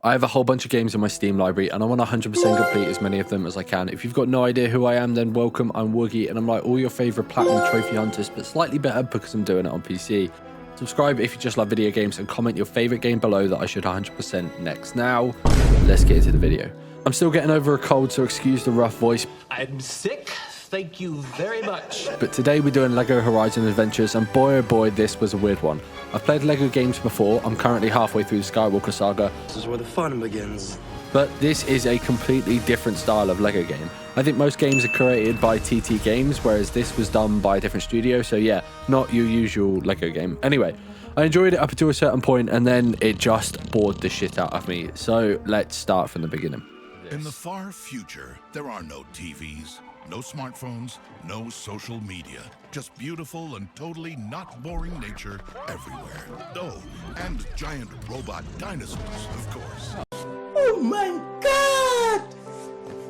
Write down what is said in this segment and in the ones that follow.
I have a whole bunch of games in my Steam library and I want to 100% complete as many of them as I can. If you've got no idea who I am, then welcome. I'm Woogie and I'm like all your favorite platinum trophy hunters, but slightly better because I'm doing it on PC. Subscribe if you just love video games and comment your favorite game below that I should 100% next. Now, let's get into the video. I'm still getting over a cold, so excuse the rough voice. I'm sick. Thank you very much. But today we're doing LEGO Horizon Adventures, and boy oh boy, this was a weird one. I've played LEGO games before. I'm currently halfway through the Skywalker saga. This is where the fun begins. But this is a completely different style of LEGO game. I think most games are created by TT Games, whereas this was done by a different studio. So yeah, not your usual LEGO game. Anyway, I enjoyed it up until a certain point, and then it just bored the shit out of me. So let's start from the beginning. In the far future, there are no TVs, no smartphones, no social media. Just beautiful and totally not boring nature everywhere. Oh, and giant robot dinosaurs, of course. Oh my god!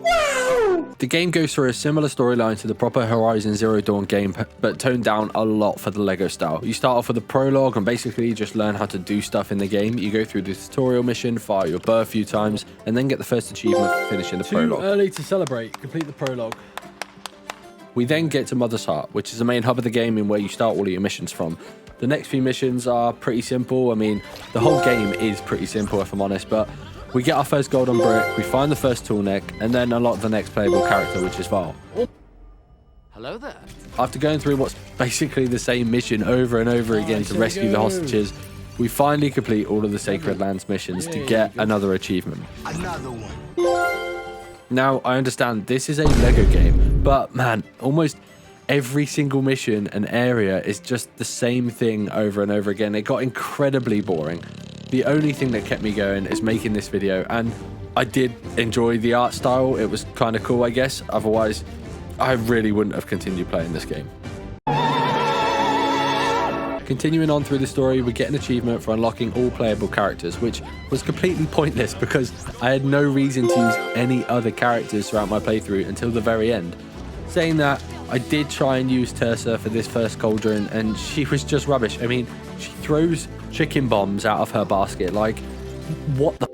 Wow! The game goes through a similar storyline to the proper Horizon Zero Dawn game, but toned down a lot for the LEGO style. You start off with a prologue and basically just learn how to do stuff in the game. You go through the tutorial mission, fire your bird a few times, and then get the first achievement for finishing the prologue. Too early to celebrate. Complete the prologue. We then get to Mother's Heart, which is the main hub of the game and where you start all of your missions from. The next few missions are pretty simple. I mean, the whole game is pretty simple if I'm honest, but we get our first golden brick, we find the first tool neck, and then unlock the next playable character, which is Val. Hello there. After going through what's basically the same mission over and over again to rescue the hostages, we finally complete all of the Sacred Lands missions to get another achievement. Another one. Now, I understand this is a LEGO game, but man, almost every single mission and area is just the same thing over and over again. It got incredibly boring. The only thing that kept me going is making this video, and I did enjoy the art style. It was kind of cool, I guess. Otherwise, I really wouldn't have continued playing this game. Continuing on through the story, we get an achievement for unlocking all playable characters, which was completely pointless because I had no reason to use any other characters throughout my playthrough until the very end. Saying that, I did try and use Tersa for this first cauldron, and she was just rubbish. I mean, she throws chicken bombs out of her basket, like, what the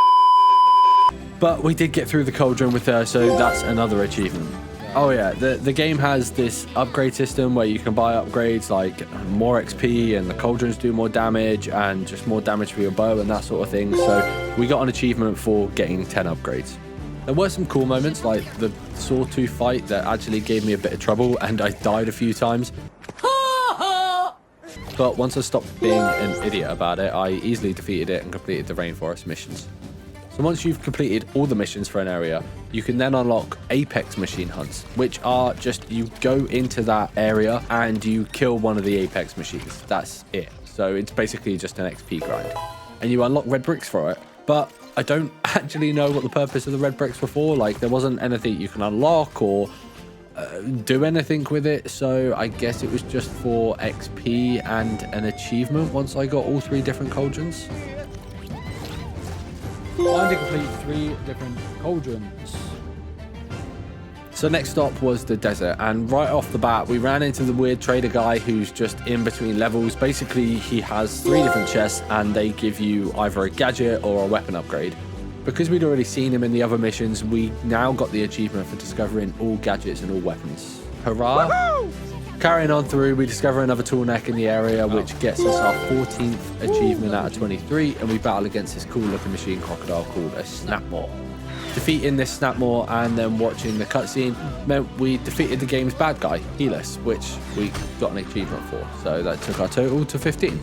But we did get through the cauldron with her, so that's another achievement. Oh yeah, the game has this upgrade system where you can buy upgrades like more XP and the cauldrons do more damage and just more damage for your bow and that sort of thing. So we got an achievement for getting 10 upgrades. There were some cool moments like the sawtooth fight that actually gave me a bit of trouble and I died a few times. But once I stopped being an idiot about it, I easily defeated it and completed the rainforest missions. So once you've completed all the missions for an area, you can then unlock Apex machine hunts, which are just you go into that area and you kill one of the Apex machines. That's it. So it's basically just an XP grind. And you unlock red bricks for it. But I don't actually know what the purpose of the red bricks were for. Like, there wasn't anything you can unlock or do anything with it. So I guess it was just for XP and an achievement once I got all 3 different cauldrons. Time to complete 3 different cauldrons. So next stop was the desert, and right off the bat we ran into the weird trader guy who's just in between levels. Basically he has 3 different chests and they give you either a gadget or a weapon upgrade. Because we'd already seen him in the other missions, we now got the achievement for discovering all gadgets and all weapons. Hurrah! Woohoo! Carrying on through, we discover another tool neck in the area, which gets us our 14th achievement out of 23, and we battle against this cool looking machine crocodile called a Snapmaw. Defeating this Snapmaw and then watching the cutscene meant we defeated the game's bad guy, Helis, which we got an achievement for. So that took our total to 15.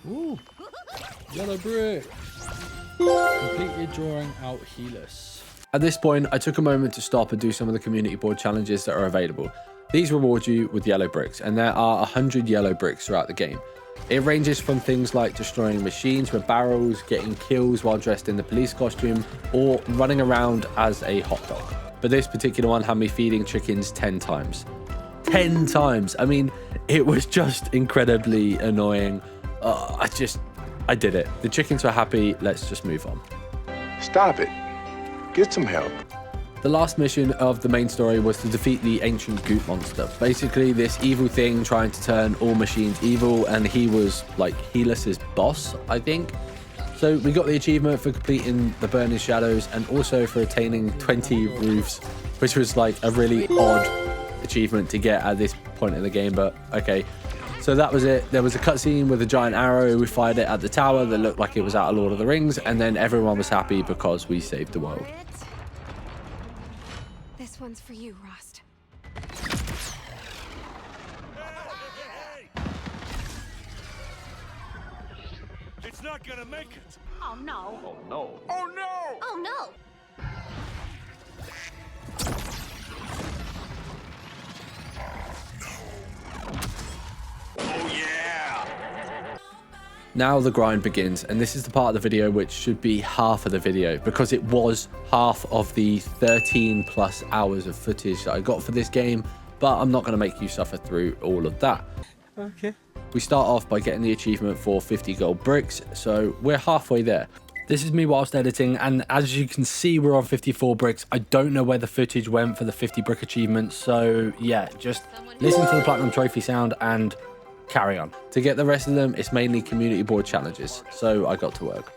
Ooh, yellow brick. Completely drawing out Helis. At this point, I took a moment to stop and do some of the community board challenges that are available. These reward you with yellow bricks, and there are 100 yellow bricks throughout the game. It ranges from things like destroying machines with barrels, getting kills while dressed in the police costume, or running around as a hot dog. But this particular one had me feeding chickens 10 times. 10 times! I mean, it was just incredibly annoying. I did it. The chickens were happy. Let's just move on. Stop it. Get some help. The last mission of the main story was to defeat the ancient goop monster. Basically, this evil thing trying to turn all machines evil, and he was like Helis's boss, I think. So we got the achievement for completing the Burning Shadows and also for attaining 20 roofs, which was like a really odd achievement to get at this point in the game, but okay. So that was it. There was a cutscene with a giant arrow. We fired it at the tower that looked like it was out of Lord of the Rings, and then everyone was happy because we saved the world. This one's for you, Rost. It's not gonna make it. Oh no. Oh no. Oh no! Oh no. Oh yeah! Now the grind begins, and this is the part of the video which should be half of the video because it was half of the 13+ hours of footage that I got for this game, but I'm not going to make you suffer through all of that. Okay. We start off by getting the achievement for 50 gold bricks, so we're halfway there. This is me whilst editing, and as you can see, we're on 54 bricks. I don't know where the footage went for the 50 brick achievement, so yeah, just listen to the platinum trophy sound and carry on. To get the rest of them, it's mainly community board challenges, so I got to work.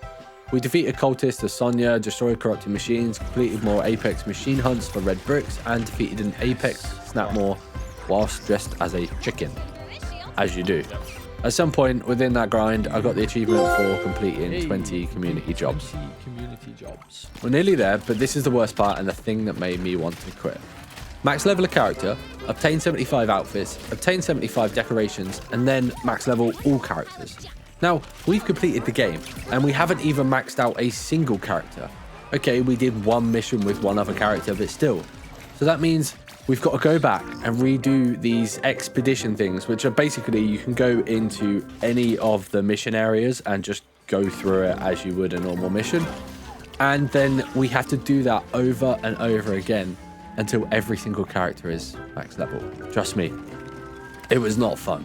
We defeated cultists as Sonya, destroyed corrupted machines, completed more Apex machine hunts for red bricks, and defeated an Apex Snapmore whilst dressed as a chicken, as you do. At some point within that grind, I got the achievement for completing 20 community jobs. 20 community jobs. We're nearly there, but this is the worst part and the thing that made me want to quit. Max level a character, obtain 75 outfits, obtain 75 decorations, and then max level all characters. Now, we've completed the game, and we haven't even maxed out a single character. Okay, we did one mission with one other character, but still. So that means we've got to go back and redo these expedition things, which are basically you can go into any of the mission areas and just go through it as you would a normal mission. And then we have to do that over and over again until every single character is max level. Trust me, it was not fun.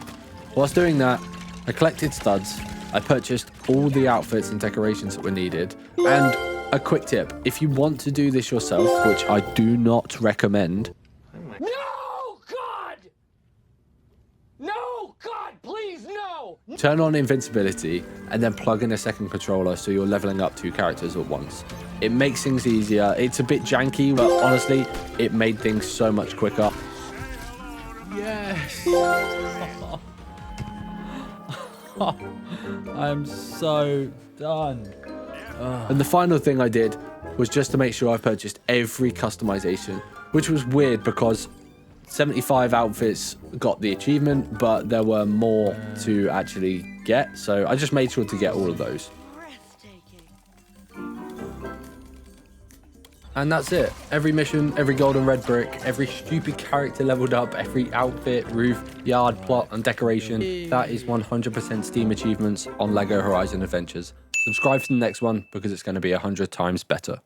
Whilst doing that, I collected studs, I purchased all the outfits and decorations that were needed, and a quick tip, if you want to do this yourself, which I do not recommend, No, God! No, God, please, no! turn on invincibility and then plug in a second controller so you're leveling up 2 characters at once. It makes things easier. It's a bit janky, but honestly, it made things so much quicker. Yes. I'm so done. And the final thing I did was just to make sure I purchased every customization, which was weird because 75 outfits got the achievement, but there were more to actually get. So I just made sure to get all of those. And that's it. Every mission, every golden red brick, every stupid character leveled up, every outfit, roof, yard, plot, and decoration. That is 100% Steam achievements on LEGO Horizon Adventures. Subscribe to the next one because it's going to be 100 times better.